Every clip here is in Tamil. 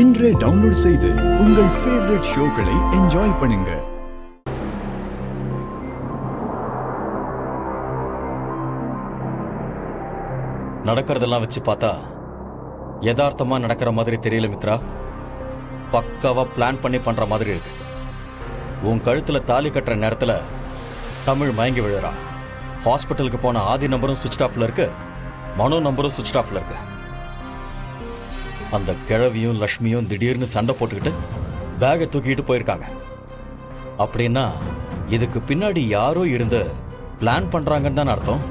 இன்றே டவுன்லோட் செய்து உங்கள் ஃபேவரட் ஷோக்களை என்ஜாய் பண்ணுங்க. நடக்கிறதெல்லாம் வச்சு பார்த்தா யதார்த்தமா நடக்கிற மாதிரி தெரியல மித்ரா. பக்காவா பிளான் பண்ணி பண்ற மாதிரி இருக்கு. உன் கழுத்துல தாலி கட்டுற நேரத்துல தமிழ் மயங்கி விழுறா. ஹாஸ்பிட்டலுக்கு போன ஆதி நம்பரும் சுவிட்ச் ஆஃப்ல இருக்கு, மனோ நம்பரும் சுவிட்ச் ஆஃப்ல இருக்கு. அந்த கிழவியும் லட்சுமியும் திடீர்னு சண்டை போட்டுக்கிட்டு பேகை தூக்கிட்டு போயிருக்காங்க. அப்படின்னா இதுக்கு பின்னாடி யாரோ இருந்து பிளான் பண்றாங்கன்னு தான் அர்த்தம்.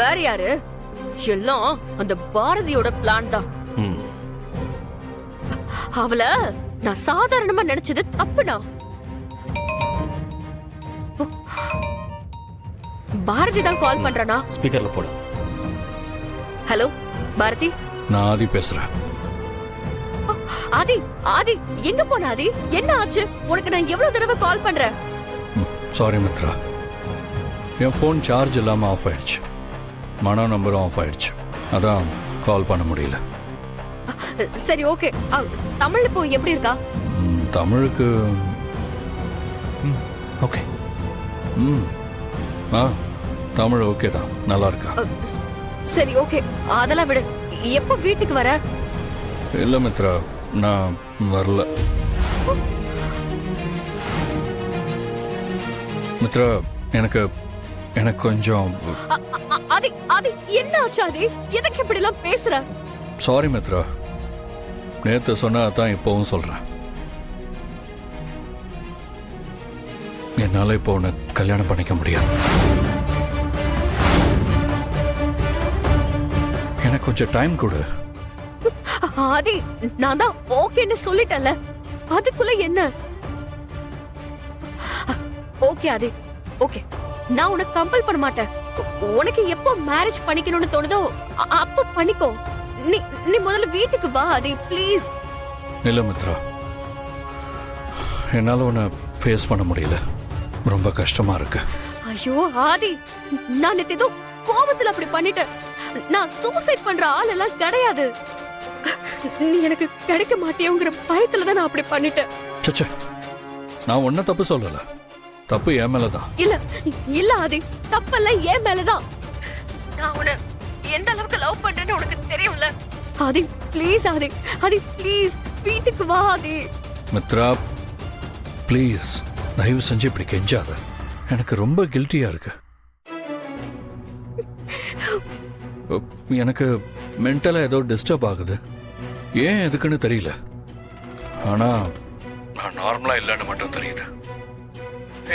வேற யாரு? எல்லாம் அந்த பாரதியோட பிளான் தான். அவள நான் சாதாரணமா நினைச்சது தப்புனா. பாரதி தான் கால் பண்றானா? ஸ்பீக்கர்ல போடு. ஹலோ பாரதி, நான் ஆதி பேசுறேன். ஆதி ஆதி எங்க போன ஆதி? என்ன ஆச்சு உனக்கு? நான் எவ்வளவு தடவை கால் பண்றேன். சாரி மித்ரா, என் ஃபோன் சார்ஜ் இல்லாமல் ஆஃப் ஆயிடுச்சு. மனோ நம்பரும் ஆஃப் ஆயிடுச்சு, அதான் கால் பண்ண முடியல. சரி ஓகே. தமிழ் இப்போ எப்படி இருக்கா? தமிழுக்கு ஓகே. தமிழ் ஓகே தான், நல்லா இருக்கா. சரி ஓகே, அதெல்லாம் விடு. எப்போ வீட்டுக்கு வர? இல்லை மித்ரா, நான் வரல. மித்ரா, எனக்கு எனக்கு கொஞ்சம். ஆதி ஆதி என்ன ஆச்சு ஆதி? எதுக்கு இப்படி எல்லாம் பேசுற? சாரி மித்ரா, நேத்து சொன்னதான் இப்பவும் சொல்றேன். என்னால இப்போ உன்னை கல்யாணம் பண்ணிக்க முடியாது. எனக்கு கொஞ்சம் டைம் கொடு. ஆதி, நான் தான் ஓகேன்னு சொல்லிட்டேன்ல, அதுக்குள்ள என்ன? ஓகே ஆதி, ஓகே. நான் உனக்கு கம்பல் பண்ண மாட்டேன். உனக்கு எப்போ மேரேஜ் பண்ணிக்கணும்னு தோணுதோ அப்ப பண்ணிக்கோ. நீ முதல்ல வீட்டுக்கு வா ஆதி, ப்ளீஸ். இல்ல மித்ரா, என்னால உன்னை ஃபேஸ் பண்ண முடியல. ரொம்ப கஷ்டமா இருக்கு. ஐயோ ஆதி, நான் ஏதோ கோபத்துல அப்படி பண்ணிட்டேன். நான் சூசைட் பண்ற ஆள் எல்லாம் கிடையாது. நீ எனக்கு கிடைக்க மாட்டேங்கிற பயத்துல தான் நான் அப்படி பண்ணிட்டேன். சச்சே, நான் ஒன்ன தப்பு சொல்லல. தப்பு என் மேலதான். இல்ல இல்ல ஆதி, தப்பெல்லாம் என் மேலதான். நான் உன்னை எந்த அளவுக்கு லவ் பண்றேன்னு உனக்கு தெரியும்ல. ஆதி ப்ளீஸ், ஆதி ஆதி ப்ளீஸ் வீட்டுக்கு வா ஆதி. மித்ரா ப்ளீஸ், தயவு செஞ்சு இப்படி கெஞ்சாத. எனக்கு ரொம்ப கில்ட்டியா இருக்கு. எனக்கு மென்டலா ஏதோ டிஸ்டர்ப் ஆகுது. ஏன் எதுக்குன்னு தெரியல. ஆனா நான் நார்மலா இல்லைன்னு மட்டும் தெரியுது.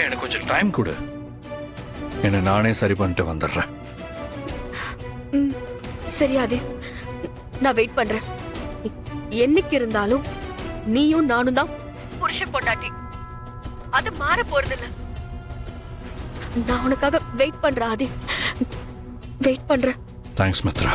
எனக்கு கொஞ்சம் டைம் கொடு, என்னை நானே சரி பண்ணிட்டு வந்துடுறேன். சரி ஆதி, நான் வெயிட் பண்றேன். என்னைக்கு இருந்தாலும் நீயும் நானும் தான் புருஷன் பொண்டாட்டி. அது மாற போறது இல்ல. நான் உனக்காக வெயிட் பண்றேன் ஆதி, வெயிட் பண்றேன். தேங்க்ஸ் மித்ரா.